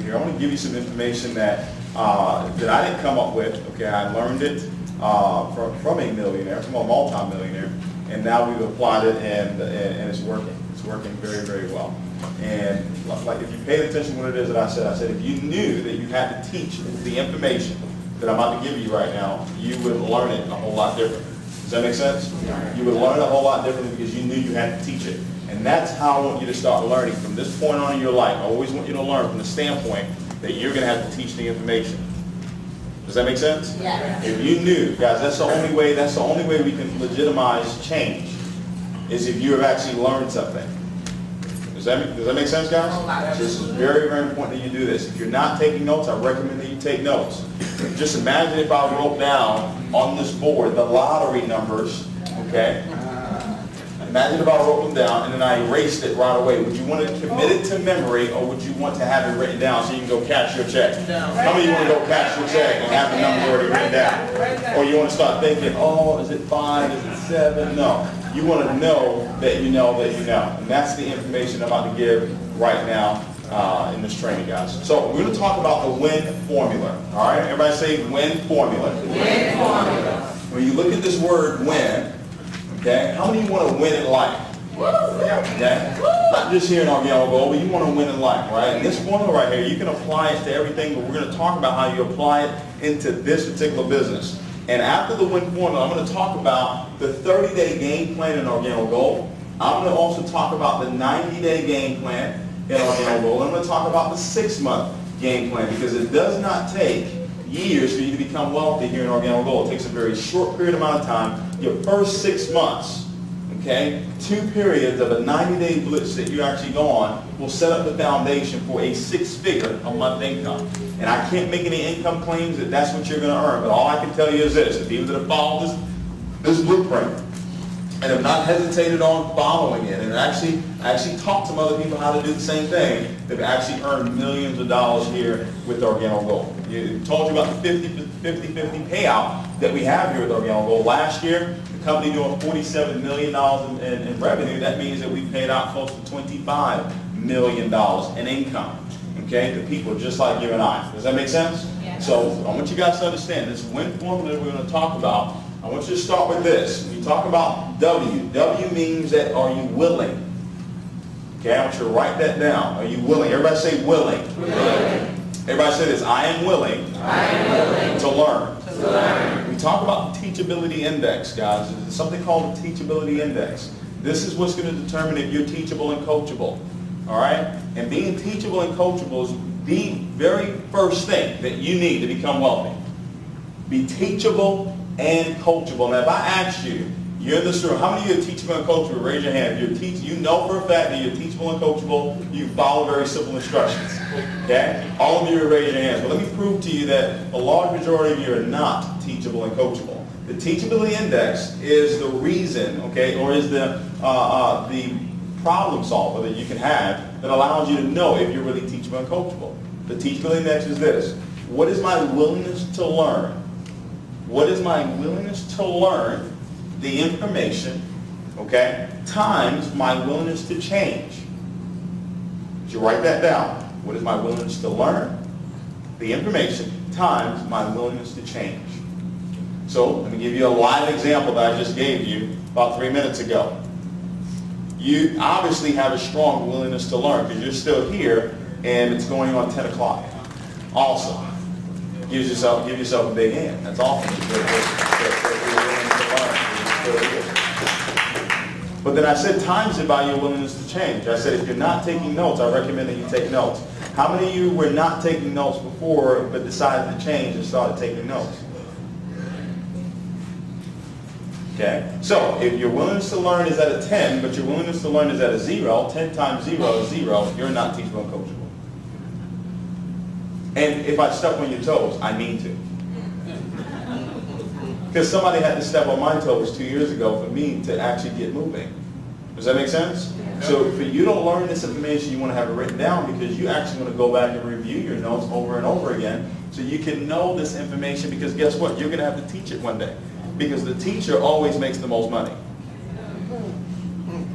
over here. I want to give you some information that that I didn't come up with. Okay, I learned it from a millionaire, from a multi-millionaire, and now we've applied it, and it's working. It's working very, very well. And like, if you paid attention to what it is that I said if you knew that you had to teach the information that I'm about to give you right now, you would learn it a whole lot differently. Does that make sense? You would learn it a whole lot differently because you knew you had to teach it. And that's how I want you to start learning from this point on in your life. I always want you to learn from the standpoint that you're going to have to teach the information. Does that make sense? Yeah. If you knew, guys, that's the only way we can legitimize change, is if you have actually learned something. Does that make sense, guys? This is very, very important that you do this. If you're not taking notes, I recommend that you take notes. Just imagine if I wrote down on this board the lottery numbers, okay? Imagine if I wrote them down and then I erased it right away. Would you want to commit it to memory, or would you want to have it written down so you can go cash your check? How many of you want to go cash your check and have the numbers already written down? Or you want to start thinking, oh, is it 5, is it 7? No. You want to know that you know that you know. And that's the information I'm about to give right now in this training, guys. So we're going to talk about the WIN formula. All right? Everybody say WIN formula. WIN formula. When you look at this word WIN, okay, how many of you want to win in life? Okay? Not just here in Organo Gold, but you want to win in life, right? And this formula right here, you can apply it to everything, but we're going to talk about how you apply it into this particular business. And after the WIN formula, I'm going to talk about the 30-day game plan in Organo Gold. I'm going to also talk about the 90-day game plan in Organo Gold. I'm going to talk about the 6-month game plan, because it does not take years for you to become wealthy here in Organo Gold. It takes a very short period amount of time. Your first 6 months, okay, 2 periods of a 90-day blitz that you actually go on will set up the foundation for a 6-figure a month income. And I can't make any income claims that that's what you're going to earn, but all I can tell you is this: the people that have followed this blueprint and have not hesitated on following it, and actually taught some other people how to do the same thing, they've actually earned millions of dollars here with Organo Gold. You told you about the 50-50 payout that we have here with Organo Gold. Last year, the company doing $47 million in revenue. That means that we paid out close to $25 million in income, okay, to people just like you and I. Does that make sense? Yeah. So I want you guys to understand this WIN formula that we're going to talk about. I want you to start with this. When you talk about W, W means that are you willing? Okay, I want you to write that down. Are you willing? Everybody say willing. Willing. Everybody say this: I am willing, to learn. To learn. We talk about the teachability index, guys. There's something called the teachability index. This is what's going to determine if you're teachable and coachable. All right? And being teachable and coachable is the very first thing that you need to become wealthy. Be teachable and coachable. Now, if I asked you, you're in this room, how many of you are teachable and coachable? Raise your hand. If you know for a fact that you're teachable and coachable, you follow very simple instructions. Okay? All of you raise your hands. But let me prove to you that a large majority of you are not teachable and coachable. The teachability index is the reason, okay, or is the problem solver that you can have that allows you to know if you're really teachable and coachable. The teachability index is this: what is my willingness to learn? What is my willingness to learn the information, okay, times my willingness to change? Did you write that down? What is my willingness to learn the information times my willingness to change? So let me give you a live example that I just gave you about 3 minutes ago. You obviously have a strong willingness to learn because you're still here and it's going on 10 o'clock. Awesome. Give yourself a big hand. That's awesome. But then I said times it by your willingness to change. I said if you're not taking notes, I recommend that you take notes. How many of you were not taking notes before but decided to change and started taking notes? Okay? So if your willingness to learn is at a 10, but your willingness to learn is at a 0, 10 times 0 is 0, you're not teachable and coachable. And if I step on your toes, I mean to. Because somebody had to step on my toes 2 years ago for me to actually get moving. Does that make sense? So for you to learn this information, you want to have it written down because you actually want to go back and review your notes over and over again so you can know this information, because guess what? You're going to have to teach it one day because the teacher always makes the most money.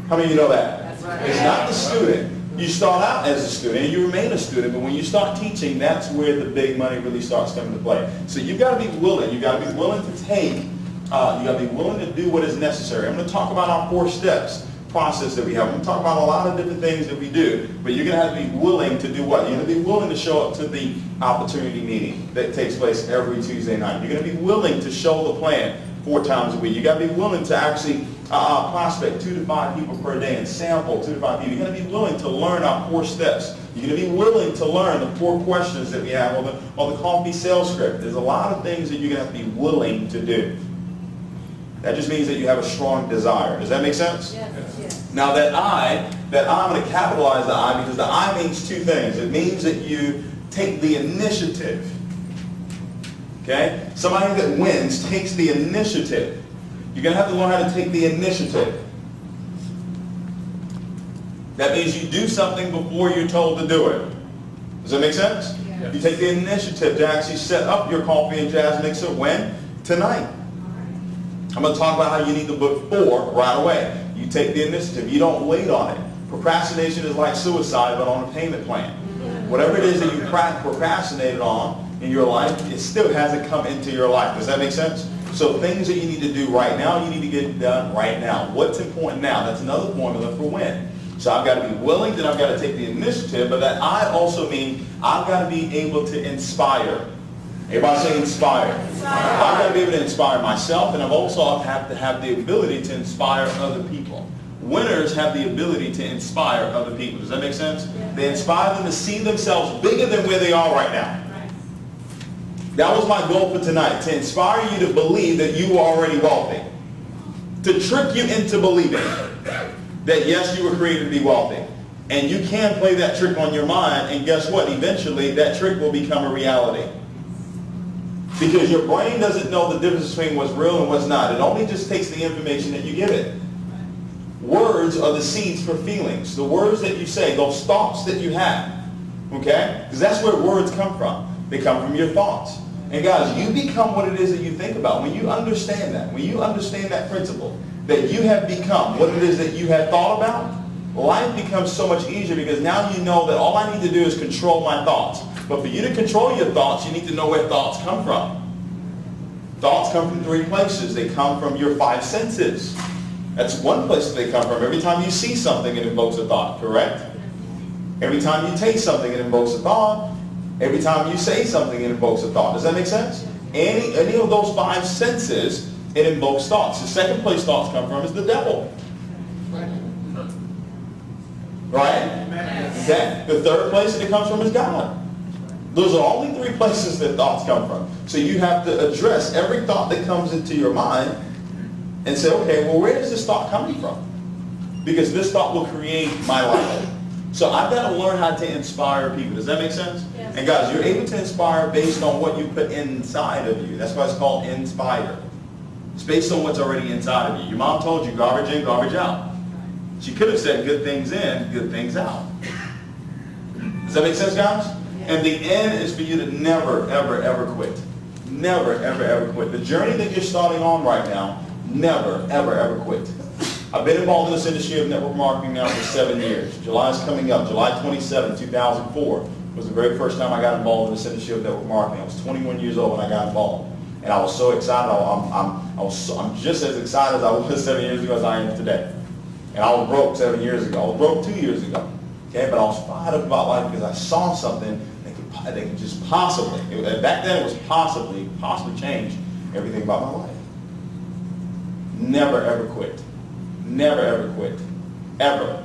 How many of you know that? It's not the student. You start out as a student and you remain a student, but when you start teaching, that's where the big money really starts coming to play. So you've got to be willing. You've got to be willing to take. You've got to be willing to do what is necessary. I'm going to talk about our 4 steps process that we have. I'm going to talk about a lot of different things that we do, but you're going to have to be willing to do what? You're going to be willing to show up to the opportunity meeting that takes place every Tuesday night. You're going to be willing to show the plan 4 times a week. You've got to be willing to actually prospect 2 to 5 people per day and sample 2 to 5 people. You're going to be willing to learn our 4 steps. You're going to be willing to learn the 4 questions that we have or the coffee sales script. There's a lot of things that you're going to have to be willing to do. That just means that you have a strong desire. Does that make sense? Yes. Now I'm going to capitalize the I because the I means 2 things. It means that you take the initiative. Okay? Somebody that wins takes the initiative. You're going to have to learn how to take the initiative. That means you do something before you're told to do it. Does that make sense? Yes. You take the initiative to actually set up your coffee and jazz mixer when? Tonight. I'm going to talk about how you need to book 4 right away. You take the initiative. You don't wait on it. Procrastination is like suicide, but on a payment plan. Whatever it is that you procrastinated on in your life, it still hasn't come into your life. Does that make sense? So things that you need to do right now, you need to get done right now. What's important now? That's another formula for win. So I've got to be willing, then I've got to take the initiative, but that I also mean I've got to be able to inspire. Everybody say inspire. I've got to be able to inspire myself, and I've also have to have the ability to inspire other people. Winners have the ability to inspire other people. Does that make sense? Yeah. They inspire them to see themselves bigger than where they are right now. Right. That was my goal for tonight, to inspire you to believe that you are already wealthy. To trick you into believing that yes, you were created to be wealthy. And you can play that trick on your mind, and guess what? Eventually, that trick will become a reality. Because your brain doesn't know the difference between what's real and what's not. It only just takes the information that you give it. Words are the seeds for feelings. The words that you say, those thoughts that you have. Okay? Because that's where words come from. They come from your thoughts. And guys, you become what it is that you think about. When you understand that, when you understand that principle, that you have become what it is that you have thought about, life becomes so much easier because now you know that all I need to do is control my thoughts. But for you to control your thoughts, you need to know where thoughts come from. Thoughts come from 3 places. They come from your 5 senses. That's one place that they come from. Every time you see something, it invokes a thought, correct? Every time you taste something, it invokes a thought. Every time you say something, it invokes a thought. Does that make sense? Any of those 5 senses, it invokes thoughts. The second place thoughts come from is the devil. Right? Okay. The third place that it comes from is God. Those are only 3 places that thoughts come from. So you have to address every thought that comes into your mind and say, okay, well, where is this thought coming from? Because this thought will create my life. So I've got to learn how to inspire people. Does that make sense? Yes. And guys, you're able to inspire based on what you put inside of you. That's why it's called inspire. It's based on what's already inside of you. Your mom told you garbage in, garbage out. She could have said good things in, good things out. Does that make sense, guys? And the end is for you to never, ever, ever quit. Never, ever, ever quit. The journey that you're starting on right now, never, ever, ever quit. I've been involved in this industry of network marketing now for 7 years. July is coming up. July 27, 2004 was the very first time I got involved in this industry of network marketing. I was 21 years old when I got involved. And I was so excited. I'm just as excited as I was 7 years ago as I am today. And I was broke 7 years ago. I was broke 2 years ago. Okay, but I was fired up about life because I saw something that could just possibly, back then it was possibly change everything about my life. Never ever quit. Never ever quit. Ever.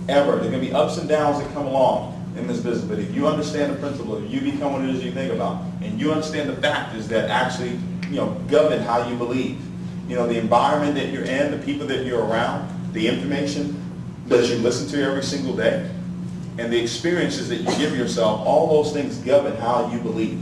Ever. There are going to be ups and downs that come along in this business, but if you understand the principle, if you become what it is you think about, and you understand the factors that actually, govern how you believe, the environment that you're in, the people that you're around, the information that you listen to every single day, and the experiences that you give yourself, all those things govern how you believe.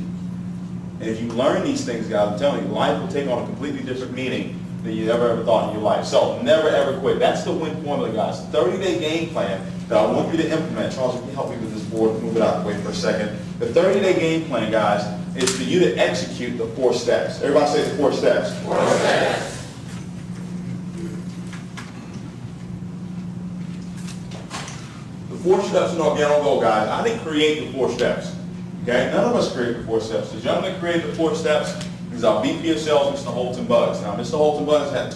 And if you learn these things, guys, I'm telling you, life will take on a completely different meaning than you ever thought in your life. So never ever quit. That's the win formula, guys. 30-day game plan that I want you to implement. Charles, can you help me with this board? Move it out of the way for a second. The 30-day game plan, guys, is for you to execute the 4 steps. Everybody say the 4 steps. 4 steps. The 4 steps in Organo Gold, guys. I didn't create the 4 steps. Okay? None of us created the 4 steps. The gentleman that created the 4 steps is our VP of Sales, Mr. Holton Buggs. Now, Mr. Holton Buggs had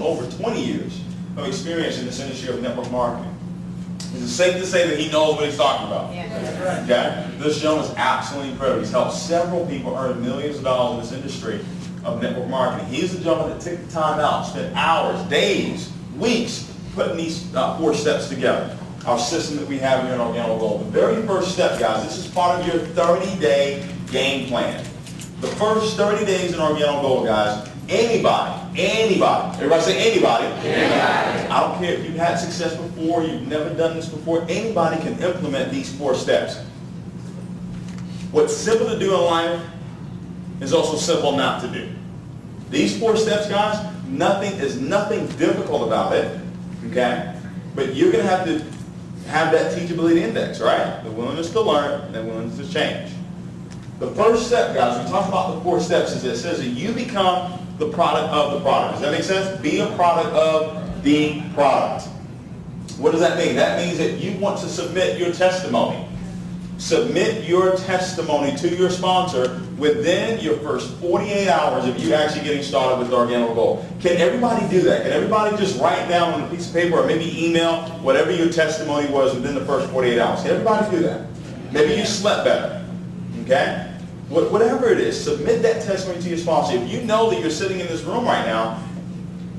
over 20 years of experience in this industry of network marketing. Is it safe to say that he knows what he's talking about? Yeah. Okay? This gentleman is absolutely incredible. He's helped several people earn millions of dollars in this industry of network marketing. He's the gentleman that took the time out, spent hours, days, weeks putting these 4 steps together. Our system that we have here in Organo Gold. The very first step, guys, this is part of your 30-day game plan. The first 30 days in Organo Gold, guys, anybody, everybody say anybody. I don't care if you've had success before, you've never done this before, anybody can implement these 4 steps. What's simple to do in life is also simple not to do. These 4 steps, guys, nothing difficult about it, okay? But you're going to have that teachability index, right? The willingness to learn and the willingness to change. The first step, guys, we talked about the 4 steps, is it says that you become the product of the product. Does that make sense? Be a product of the product. What does that mean? That means that you want to submit your testimony. Submit your testimony to your sponsor within your first 48 hours of you actually getting started with Organo Gold. Can everybody do that? Can everybody just write down on a piece of paper or maybe email whatever your testimony was within the first 48 hours? Can everybody do that? Maybe you slept better. Okay? Whatever it is, submit that testimony to your sponsor. If you know that you're sitting in this room right now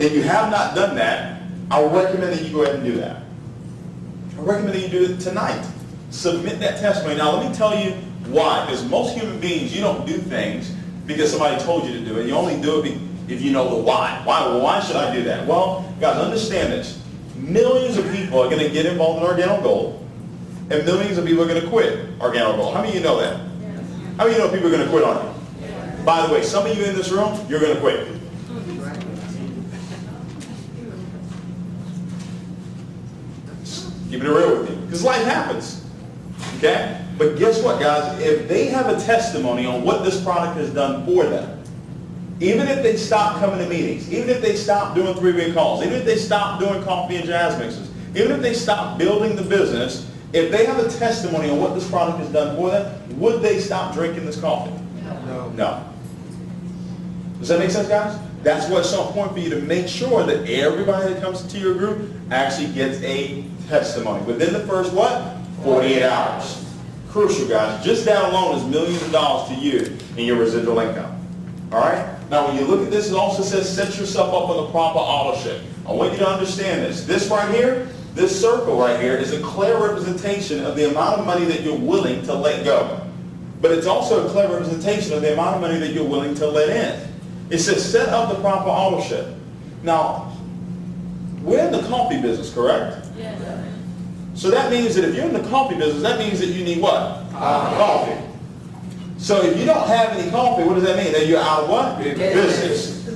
and you have not done that, I recommend that you go ahead and do that. I recommend that you do it tonight. Submit that testimony. Now, let me tell you why. Because most human beings, you don't do things because somebody told you to do it. You only do it if you know the why. Why should I do that? Well, guys, understand this. Millions of people are going to get involved in Organo Gold, and millions of people are going to quit Organo Gold. How many of you know that? How many of you know people are going to quit on you? By the way, some of you in this room, you're going to quit. Keeping it real with you. Because life happens. Okay? But guess what, guys? If they have a testimony on what this product has done for them, even if they stop coming to meetings, even if they stop doing 3-way calls, even if they stop doing coffee and jazz mixes, even if they stop building the business, if they have a testimony on what this product has done for them, would they stop drinking this coffee? No. Does that make sense, guys? That's why it's so important for you to make sure that everybody that comes into your group actually gets a testimony within the first, what? 48 hours. Crucial, guys. Just that alone is millions of dollars to you in your residual income. All right? Now, when you look at this, it also says set yourself up on the proper auto ship. I want you to understand this. This right here, this circle right here is a clear representation of the amount of money that you're willing to let go. But it's also a clear representation of the amount of money that you're willing to let in. It says set up the proper auto ship. Now, we're in the coffee business, correct? Yes. So that means that if you're in the coffee business, that means that you need what? Coffee. So if you don't have any coffee, what does that mean? That you're out of what? Business.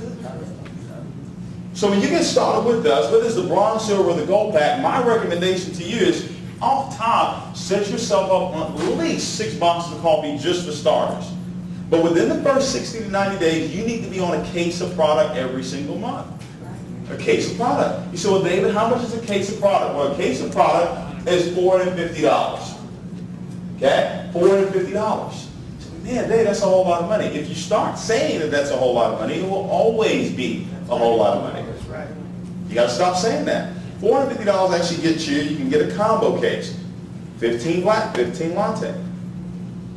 So when you get started with us, whether it's the bronze, silver, or the gold pack, my recommendation to you is, off top, set yourself up on at least 6 boxes of coffee just for starters. But within the first 60 to 90 days, you need to be on a case of product every single month. A case of product. You say, well, David, how much is a case of product? Well, a case of product is $450. Okay? $450. So, man, Dave, that's a whole lot of money. If you start saying that that's a whole lot of money, it will always be a whole lot of money. You got to stop saying that. $450 actually gets you, you can get a combo case. 15 black, 15 latte.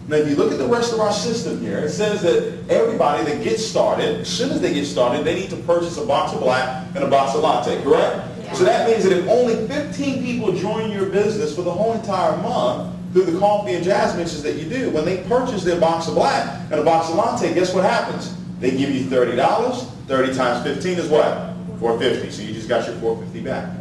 Now, if you look at the rest of our system here, it says that everybody that gets started, as soon as they get started, they need to purchase a box of black and a box of latte, correct? Yeah. So that means that if only 15 people join your business for the whole entire month through the coffee and jazz mixes that you do, when they purchase their box of black and a box of latte, guess what happens? They give you $30. 30 times 15 is what? $450. So you just got your $450 back.